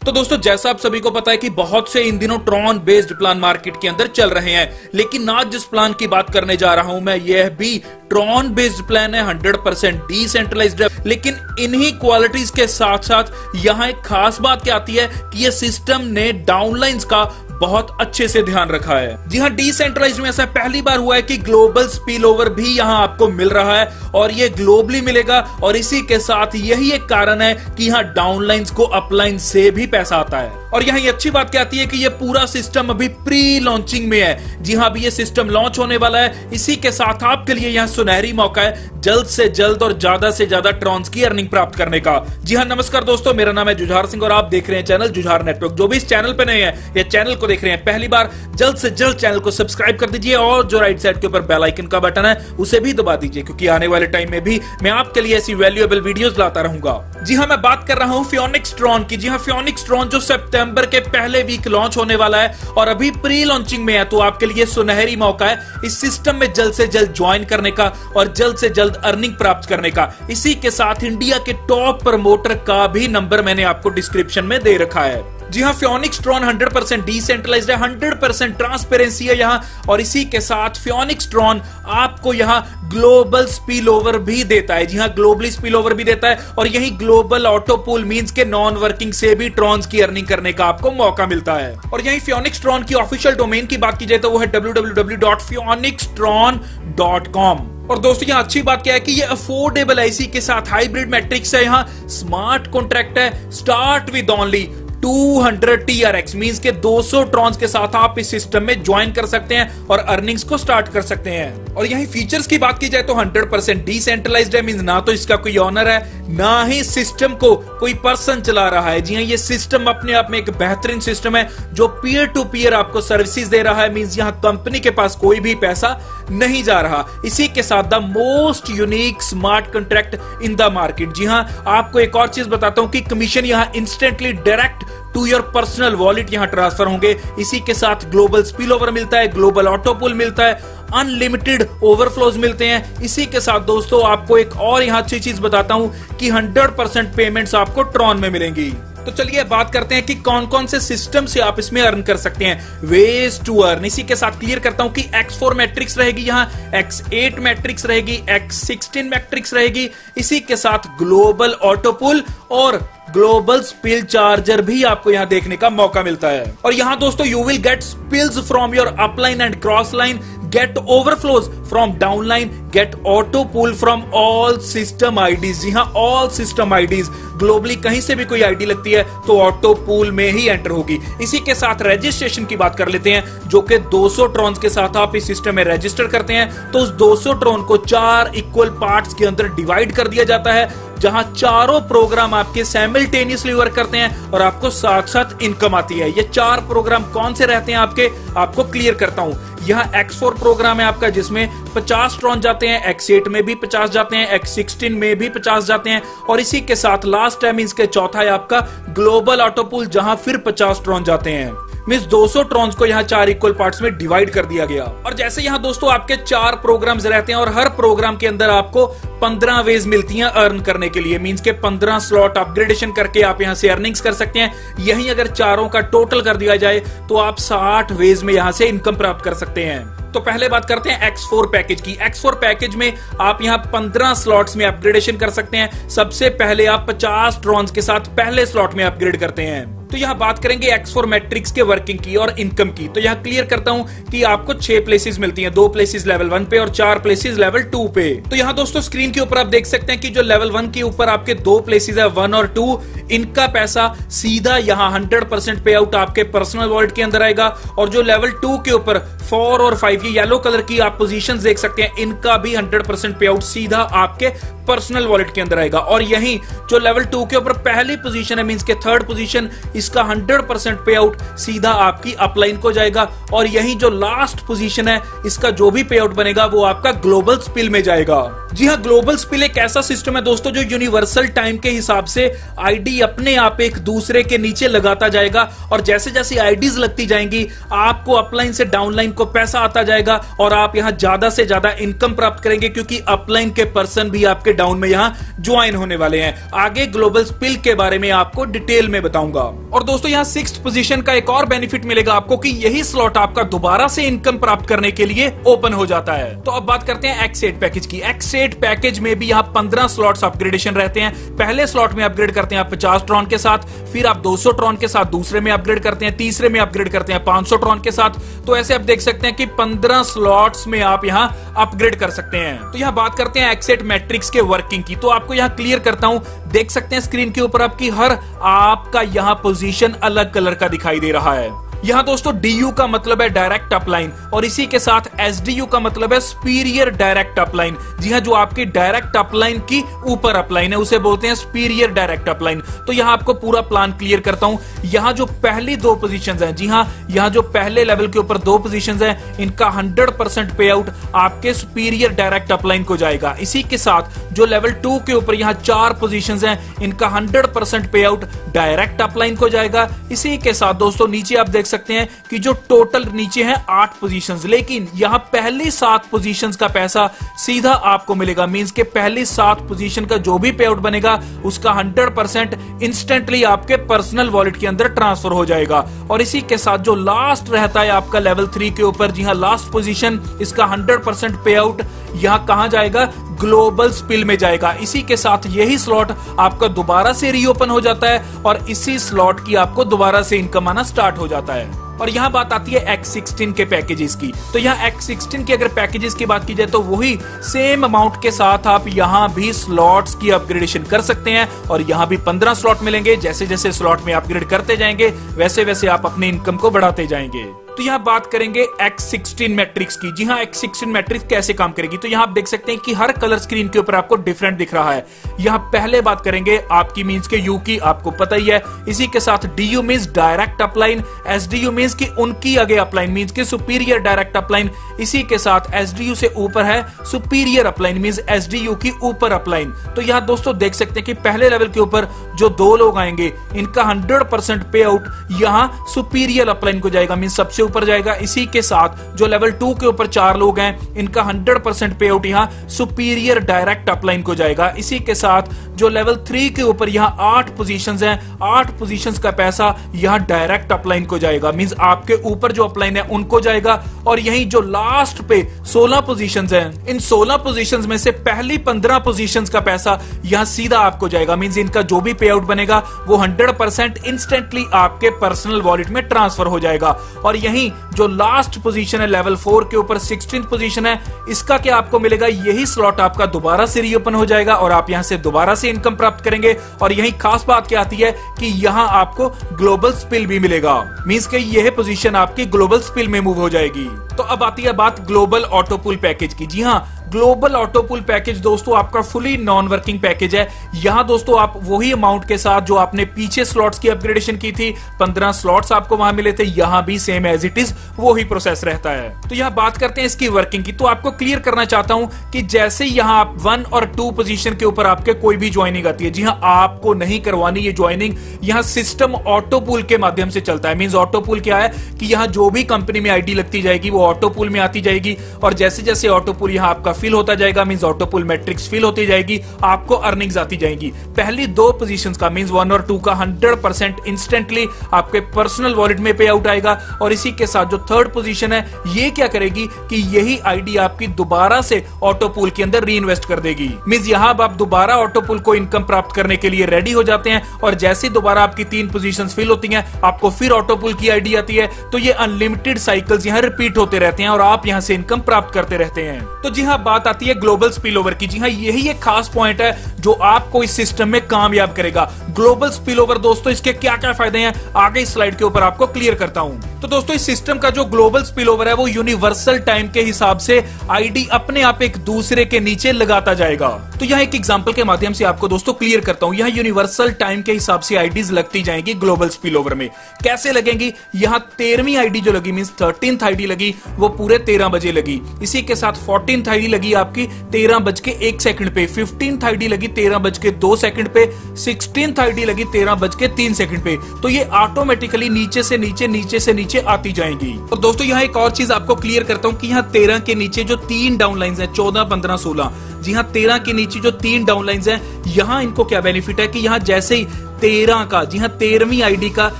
तो दोस्तों जैसा आप सभी को पता है कि बहुत से इन दिनों ट्रॉन बेस्ड प्लान मार्केट के अंदर चल रहे हैं, लेकिन आज जिस प्लान की बात करने जा रहा हूं मैं, यह भी ट्रॉन बेस्ड प्लान है, 100% डिसेंट्रलाइज्ड है। लेकिन इन्हीं क्वालिटीज के साथ साथ यहां एक खास बात क्या आती है कि यह सिस्टम ने डाउनलाइंस का बहुत अच्छे से ध्यान रखा है। जी हां, डिसेंट्रलाइज्ड में ऐसा पहली बार हुआ है कि ग्लोबल स्पिल ओवर भी यहां आपको मिल रहा है और ये ग्लोबली मिलेगा। और इसी के साथ यही एक कारण है कि यहां डाउनलाइंस को अपलाइन से भी पैसा आता है। और यहां ये अच्छी बात क्या आती है कि ये पूरा सिस्टम अभी प्री लॉन्चिंग में है। जी हां, अभी ये सिस्टम लॉन्च होने वाला है। इसी के साथ आपके लिए यहां सुनहरी मौका है जल्द से जल्द और ज्यादा से ज्यादा ट्रॉन्स की अर्निंग प्राप्त करने का। जी हां, नमस्कार दोस्तों, मेरा नाम है जुझार सिंह और आप देख रहे हैं चैनल जुझार नेटवर्क। जो भी इस चैनल पे नए हैं या चैनल को देख रहे हैं पहली बार, जल्द से जल्द चैनल को सब्सक्राइब कर दीजिए और जो राइट साइड के ऊपर बेल आइकन का बटन है उसे भी दबा दीजिए, क्योंकि आने वाले टाइम में भी मैं आपके लिए ऐसी वैल्यूएबल वीडियोस लाता रहूंगा। जी हां, मैं बात कर रहा हूं फियोनिक्स ट्रॉन की। जी हां, फियोनिक्स ट्रॉन जो सितंबर के पहले वीक लॉन्च होने वाला है और अभी प्री लॉन्चिंग में है, तो आपके लिए सुनहरी मौका है इस सिस्टम में जल्द से जल्द ज्वाइन करने का और जल्द से जल्द अर्निंग प्राप्त करने का। इसी के साथ इंडिया के टॉप प्रमोटर का भी नंबर मैंने आपको डिस्क्रिप्शन में दे रखा है। जी हां, फियोनिक्स ट्रॉन 100% डिसेंट्रलाइज्ड है, 100% ट्रांसपेरेंसी है यहां। और इसी के साथ फियोनिक्स ट्रॉन आपको यहां ग्लोबल स्पिल ओवर भी देता है। जी हां, ग्लोबली स्पिल ओवर भी देता है और यही ग्लोबल ऑटो पूल मींस के नॉन वर्किंग से भी ट्रॉन्स की अर्निंग करने का आपको मौका मिलता है। और यही फियोनिक्स ट्रॉन की ऑफिशियल डोमेन की बात की जाए तो वो है www.phoenixtron.com। और दोस्तों यहाँ अच्छी बात क्या है कि ये अफोर्डेबल है, इसी के साथ हाइब्रिड मैट्रिक्स है, यहाँ स्मार्ट कॉन्ट्रैक्ट है, start with only 200 TRX means के 200 ट्रॉन्स के साथ आप इस सिस्टम में ज्वाइन कर सकते हैं और अर्निंग्स को स्टार्ट कर सकते हैं। और यही फीचर्स की बात की जाए तो 100% डिसेंट्रलाइज्ड है, मींस ना तो इसका कोई ओनर है ना ही सिस्टम को कोई पर्सन चला रहा है। जी हाँ, ये सिस्टम अपने आप में एक बेहतरीन सिस्टम है जो पीयर टू पीयर आपको सर्विसेज दे रहा है, मींस यहाँ कंपनी के पास कोई भी पैसा नहीं जा रहा। इसी के साथ the most unique smart contract in the market. जी हाँ, आपको एक और चीज बताता हूं कि कमीशन यहाँ instantly direct to your personal wallet यहां ट्रांसफर होंगे। इसी के साथ ग्लोबल स्पिल ओवर मिलता है, ग्लोबल ऑटो पूल मिलता है, अनलिमिटेड ओवरफ्लोज मिलते हैं। इसी के साथ दोस्तों आपको एक और यहां अच्छी चीज बताता हूं कि 100% पेमेंट्स आपको ट्रॉन में मिलेंगी। तो चलिए बात करते हैं कि कौन कौन से सिस्टम से आप इसमें अर्न कर सकते हैं, वेज टू अर्न। इसी के साथ क्लियर करता हूं कि X4 मैट्रिक्स रहेगी, यहां X8 मैट्रिक्स रहेगी, X16 मैट्रिक्स रहेगी। इसी के साथ ग्लोबल ऑटो पूल और ग्लोबल स्पिल चार्जर भी आपको यहां देखने का मौका मिलता है। और यहां दोस्तों you will get spills from your upline and cross line, get overflows from downline, get auto pool from all system IDs. जी हां, ऑल सिस्टम आईडीज, ग्लोबली कहीं से भी कोई आईडी लगती है तो ऑटो पूल में ही एंटर होगी। इसी के साथ रजिस्ट्रेशन की बात कर लेते हैं, जो कि 200 ट्रॉन्स के साथ आप इस सिस्टम में रजिस्टर करते हैं तो उस 200 ट्रॉन को 4 इक्वल पार्ट्स के अंदर डिवाइड कर दिया जाता है, जहां चारों प्रोग्राम आपके साइमल्टेनियसली वर्क करते हैं और आपको साथ साथ इनकम आती है। ये 4 प्रोग्राम कौन से रहते हैं आपको क्लियर करता हूं। यहां X4 प्रोग्राम है आपका जिसमें 50 ट्रॉन जाते हैं, X8 में भी 50 जाते हैं, X16 में भी 50 जाते हैं और इसी के साथ लास्ट टाइम इसके चौथा है आपका ग्लोबल ऑटो पूल, जहां फिर 50 ट्रॉन जाते हैं। मींस 200 ट्रॉन्स को यहाँ 4 इक्वल पार्ट्स में डिवाइड कर दिया गया। और जैसे यहाँ दोस्तों आपके 4 प्रोग्राम्स रहते हैं और हर प्रोग्राम के अंदर आपको 15 वेज मिलती हैं अर्न करने के लिए, मींस के 15 स्लॉट अपग्रेडेशन करके आप यहाँ से अर्निंग्स कर सकते हैं। यही अगर चारों का टोटल कर दिया जाए तो आप 60 वेज में यहाँ से इनकम प्राप्त कर सकते हैं। तो पहले बात करते हैं X4 पैकेज की। X4 पैकेज में आप यहाँ 15 स्लॉट्स में अपग्रेडेशन कर सकते हैं। सबसे पहले आप 50 ट्रॉन्स के साथ पहले स्लॉट में अपग्रेड करते हैं। तो यहाँ बात करेंगे X4 मैट्रिक्स के वर्किंग की और इनकम की। तो यहाँ क्लियर करता हूं कि आपको 6 प्लेसेस मिलती हैं, 2 प्लेसेस लेवल 1 पे और 4 प्लेसेस लेवल 2 पे। तो यहाँ दोस्तों स्क्रीन के ऊपर आप देख सकते हैं कि जो लेवल 1 के ऊपर आपके 2 प्लेसेस है 1 और 2, इनका पैसा सीधा यहाँ 100% पे आउट आपके पर्सनल वॉलेट के अंदर आएगा। और जो लेवल 2 के ऊपर 4 और 5 ये येलो कलर की आप पोजीशंस देख सकते हैं, इनका भी 100% पे आउट सीधा आपके पर्सनल वॉलेट के अंदर आएगा। और यही जो लेवल 2 के ऊपर पहली पोजीशन है मींस के थर्ड पोजीशन, इसका 100% पे आउट सीधा आपकी अपलाइन को जाएगा। और यही जो लास्ट पोजीशन है इसका जो भी पे आउट बनेगा वो आपका ग्लोबल स्पिल में जाएगा। जी हां, ग्लोबल स्पिल एक ऐसा सिस्टम है दोस्तों जो यूनिवर्सल टाइम के हिसाब से आईडी अपने आप एक दूसरे के नीचे लगाता जाएगा और जैसे जैसे आईडीज लगती जाएंगी आपको अपलाइन से डाउनलाइन को पैसा आता जाएगा और आप यहां ज्यादा से ज्यादा इनकम प्राप्त करेंगे, क्योंकि अपलाइन के पर्सन भी आपके डाउन में यहाँ ज्वाइन होने वाले हैं। आगे ग्लोबल स्पिल के बारे में आपको डिटेल में बताऊंगा। और दोस्तों यहाँ 6th पोजीशन का एक और बेनिफिट मिलेगा आपको कि यही स्लॉट आपका दोबारा से इनकम प्राप्त करने के लिए ओपन हो जाता है। तो अब बात करते हैं X8 पैकेज की। X8 पैकेज में भी यहाँ 15 स्लॉट्स अपग्रेडेशन रहते हैं। पहले स्लॉट में अपग्रेड करते हैं आप 50 ट्रॉन के साथ, फिर आप 200 ट्रॉन के साथ दूसरे में अपग्रेड करते हैं, तीसरे में अपग्रेड करते हैं 500 ट्रॉन के साथ। तो ऐसे आप देख सकते हैं कि 15 स्लॉट्स में आप यहाँ अपग्रेड कर सकते हैं। तो यहाँ बात करते हैं X8 मैट्रिक्स के वर्किंग की। तो आपको यहाँ क्लियर करता हूं, देख सकते हैं स्क्रीन के ऊपर आपकी हर आपका यहाँ पोजीशन अलग कलर का दिखाई दे रहा है। यहाँ दोस्तों DU का मतलब है डायरेक्ट अपलाइन और इसी के साथ SDU का मतलब है सुपीरियर डायरेक्ट अपलाइन। जी हाँ, जो आपकी डायरेक्ट अपलाइन की ऊपर अपलाइन है उसे बोलते हैं सुपीरियर डायरेक्ट अपलाइन। तो यहाँ आपको पूरा प्लान क्लियर करता हूँ। यहाँ जो पहली 2 पोजीशंस हैं, जी हाँ, यहाँ जो पहले लेवल के ऊपर 2 पोजीशंस हैं, इनका 100% पे आउट आपके सुपीरियर डायरेक्ट अपलाइन को जाएगा। इसी के साथ जो लेवल 2 के ऊपर यहाँ 4 पोजीशंस हैं, इनका 100% पे आउट डायरेक्ट अपलाइन को जाएगा। इसी के साथ दोस्तों नीचे आप देख सकते हैं कि जो टोटल नीचे है 8 पोजीशंस, लेकिन यहां पहली 7 पोजीशंस का पैसा सीधा आपको मिलेगा। मींस के पहली 7 पोजीशन का जो भी पे आउट बनेगा उसका 100% इंस्टेंटली आपके पर्सनल वॉलेट के अंदर ट्रांसफर हो जाएगा। और इसी के साथ जो लास्ट रहता है आपका लेवल 3 के ऊपर, जी हां, लास्ट पोजीशन, इसका 100% पे आउट यहां कहां जाएगा? ग्लोबल स्पिल में जाएगा। इसी के साथ यही स्लॉट आपका दोबारा से रीओपन हो जाता है और इसी स्लॉट की आपको दोबारा से इनकम आना स्टार्ट हो जाता है। और यहां बात आती है X16 के पैकेजेस की। तो यहां X16 के अगर पैकेजेस की बात की जाए तो वही सेम अमाउंट के साथ आप यहां भी स्लॉट्स की अपग्रेडेशन कर सकते हैं और यहां भी 15 स्लॉट मिलेंगे। जैसे जैसे स्लॉट में अपग्रेड करते जाएंगे वैसे वैसे आप अपनी इनकम को बढ़ाते जाएंगे। तो यहाँ बात करेंगे X16 मैट्रिक्स की। जी हाँ, X16 मैट्रिक्स कैसे काम करेगी? तो यहाँ आप देख सकते हैं कि हर कलर स्क्रीन के ऊपर आपको डिफरेंट दिख रहा है। यहाँ पहले बात करेंगे आपकी मींस के U की, आपको पता ही है। इसी के साथ DU means direct upline, SDU means की उनकी आगे अपलाइन मींस के सुपीरियर डायरेक्ट अपलाइन। इसी के साथ SDU से ऊपर है सुपीरियर अपलाइन मींस SDU की ऊपर अपलाइन। तो यहाँ दोस्तों देख सकते हैं कि पहले लेवल के ऊपर जो 2 लोग आएंगे इनका 100% पे आउट यहाँ सुपीरियर अपलाइन को जाएगा, मींस सबसे ऊपर जाएगा। इसी के साथ जो लेवल 2 के ऊपर 4 लोग हैं इनका 100% पे आउट यहाँ सुपीरियर डायरेक्ट अपलाइन को जाएगा। इसी के साथ जो लेवल 3 के ऊपर यहाँ 8 पोजीशंस हैं, 8 पोजीशंस का पैसा यहाँ डायरेक्ट अपलाइन को जाएगा, मींस आपके ऊपर जो अपलाइन है उनको जाएगा। और यही जो लास्ट पे 16 पोजीशंस हैं, इन 16 पोजीशंस में से पहली 15 पोजीशंस का पैसा यहाँ सीधा आपको जाएगा, मींस इनका जो भी पे आउट बनेगा वो 100% इंस्टेंटली आपके पर्सनल वॉलेट में ट्रांसफर हो जाएगा। और यही जो लास्ट पोजीशन है लेवल 4 के ऊपर 16th पोजीशन है, इसका क्या आपको मिलेगा? यही स्लॉट आपका दोबारा से रीओपन हो जाएगा और आप यहां से दोबारा से इनकम प्राप्त करेंगे। और यही खास बात क्या आती है कि यहां आपको ग्लोबल स्पिल भी मिलेगा, मींस कि यह पोजीशन आपकी ग्लोबल स्पिल में मूव हो जाएगी। तो अब आती है बात ग्लोबल ऑटो पूल पैकेज की। जी हां, ग्लोबल ऑटो पूल पैकेज दोस्तों आपका फुली नॉन वर्किंग पैकेज है। यहां दोस्तों आप वही अमाउंट के साथ जो आपने पीछे स्लॉट्स की अपग्रेडेशन की थी, 15 स्लॉट्स आपको वहां मिले थे, यहां भी सेम एज इट इज वही प्रोसेस रहता है। तो यहां बात करते हैं इसकी वर्किंग की। तो आपको क्लियर करना चाहता हूं कि जैसे यहां आप 1 और 2 पोजीशन के ऊपर आपके कोई भी ज्वाइनिंग आती है, जी हां, आपको नहीं करवानी ये ज्वाइनिंग, यहां सिस्टम ऑटो पूल के माध्यम से चलता है। मींस ऑटो पूल क्या है कि यहां जो भी कंपनी में आईडी लगती जाएगी वो ऑटो पूल में आती जाएगी और जैसे जैसे ऑटो पूल यहां आपका फिल होता जाएगा, means auto pool matrix fill होती जाएगी, आपको अर्निंग्स आती जाएंगी। पहली 2 पोजीशंस का मींस 1 और 2 का 100% इंस्टेंटली आपके पर्सनल वॉलेट में पे आउट आएगा। और इसी के साथ जो 3rd पोजीशन है ये क्या करेगी कि यही आईडी आपकी दोबारा से ऑटो पूल के अंदर री इन्वेस्ट कर देगी। मींस यहां आप दोबारा ऑटो पूल को इनकम प्राप्त करने के लिए रेडी हो जाते हैं और जैसे दोबारा आपकी 3 पोजीशंस फिल होती हैं आपको फिर ऑटो पूल की आईडी आती है। तो ये अनलिमिटेड साइकिल्स यहां रिपीट होते रहते हैं और आप यहां से इनकम प्राप्त करते रहते हैं। तो जी हां, बात आती है ग्लोबल स्पिलओवर की। जी हां, यही एक खास पॉइंट है जो आपको इस सिस्टम में कामयाब करेगा। ग्लोबल स्पिलओवर दोस्तों इसके क्या क्या फायदे हैं आगे इस स्लाइड के ऊपर आपको क्लियर करता हूं। तो दोस्तों इस सिस्टम का जो ग्लोबल स्पिलओवर है वो यूनिवर्सल टाइम के हिसाब से आईडी अपने आप एक दूसरे के नीचे लगाता जाएगा। तो यहां एक एग्जांपल के माध्यम से आपको दोस्तों क्लियर करता हूं। यहां यूनिवर्सल टाइम के हिसाब से आईडीज लगती जाएंगी ग्लोबल स्पिलओवर में। कैसे लगेंगी? यहां 13वीं आईडी जो लगी मींस 13th आईडी लगी वो पूरे 13 बजे लगी। इसी के साथ 14th आईडी लगी आपकी 13:01 पे, 15th आईडी लगी 13:02 पे, 16th आईडी लगी 13:03 पे। तो ये ऑटोमेटिकली नीचे से नीचे आती जाएंगी। और दोस्तों यहाँ एक और चीज आपको क्लियर करता हूं कि यहाँ 13 के नीचे जो 3 डाउन लाइंस हैं 14, 15, 16, जी हाँ, 13 के नीचे जो 3 डाउनलाइंस हैं, यहाँ इनको क्या बेनिफिट है कि यहाँ जैसे ही 13 का, जी हाँ 13वीं आईडी का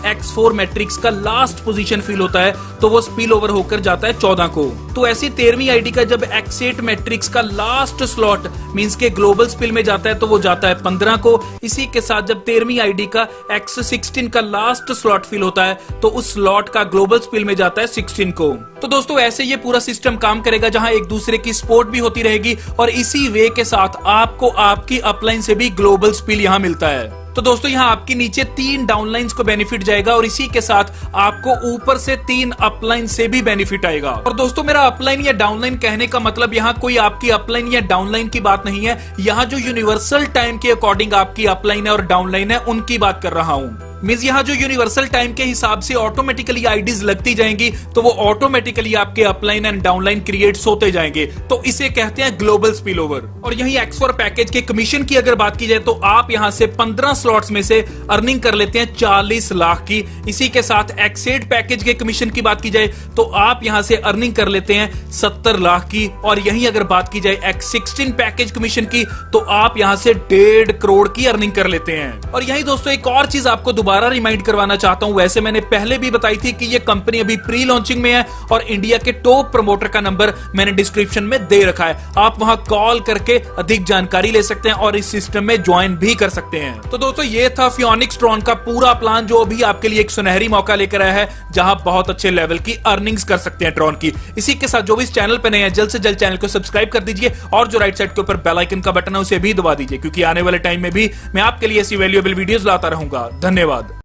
X4 मैट्रिक्स का लास्ट पोजीशन फिल होता है तो वो स्पिल ओवर होकर जाता है 14 को। तो ऐसी 13वीं आईडी का जब X8 मैट्रिक्स का लास्ट स्लॉट मींस के ग्लोबल स्पिल में जाता है तो वो जाता है 15 को। इसी के साथ जब 13वीं आईडी का X16 का लास्ट स्लॉट फिल होता है तो उस स्लॉट का ग्लोबल स्पिल में जाता है 16 को। तो दोस्तों ऐसे ये पूरा सिस्टम काम करेगा जहां एक दूसरे की सपोर्ट भी होती रहेगी और इसी वे के साथ आपको आपकी अपलाइन से भी ग्लोबल स्पिल यहां मिलता है। तो दोस्तों यहाँ आपके नीचे 3 डाउनलाइंस को बेनिफिट जाएगा और इसी के साथ आपको ऊपर से 3 अपलाइन से भी बेनिफिट आएगा। और दोस्तों मेरा अपलाइन या डाउनलाइन कहने का मतलब यहाँ कोई आपकी अपलाइन या डाउनलाइन की बात नहीं है, यहाँ जो यूनिवर्सल टाइम के अकॉर्डिंग आपकी अपलाइन है और डाउनलाइन है उनकी बात कर रहा हूँ। मींस यहाँ जो यूनिवर्सल टाइम के हिसाब से ऑटोमेटिकली आईडीज लगती जाएंगी तो वो ऑटोमेटिकली आपके अपलाइन एंड डाउनलाइन क्रिएट्स होते जाएंगे, तो इसे कहते हैं ग्लोबल स्पिलओवर। और यही X4 पैकेज के कमीशन की अगर बात की जाए तो आप यहाँ से 15 स्लॉट्स में से अर्निंग कर लेते हैं 40 लाख की। इसी के साथ X8 पैकेज के कमीशन की बात की जाए तो आप यहाँ से अर्निंग कर लेते हैं 70 लाख की। और यही अगर बात की जाए X16 पैकेज कमीशन की तो आप यहाँ से 1.5 करोड़ की अर्निंग कर लेते हैं। और यही दोस्तों एक और चीज आपको दोबारा रिमाइंड करवाना चाहता हूं, वैसे मैंने पहले भी बताई थी कि ये कंपनी अभी प्री लॉन्चिंग में है और इंडिया के टॉप प्रमोटर का नंबर मैंने डिस्क्रिप्शन में दे रखा है, आप वहां कॉल करके अधिक जानकारी ले सकते हैं और इस सिस्टम में ज्वाइन भी कर सकते हैं। तो दोस्तों ये था फियोनिक्स ट्रॉन का पूरा प्लान जो अभी आपके लिए एक सुनहरी मौका लेकर आया है जहां बहुत अच्छे लेवल की अर्निंग्स कर सकते हैं ट्रॉन की। इसी के साथ जो भी इस चैनल पर नए हैं जल्द से जल्द चैनल को सब्सक्राइब कर दीजिए और जो राइट साइड के ऊपर बेल आइकन का बटन है उसे भी दबा दीजिए, क्योंकि आने वाले टाइम में भी मैं आपके लिए ऐसी वैल्यूएबल वीडियोस लाता रहूंगा। धन्यवाद।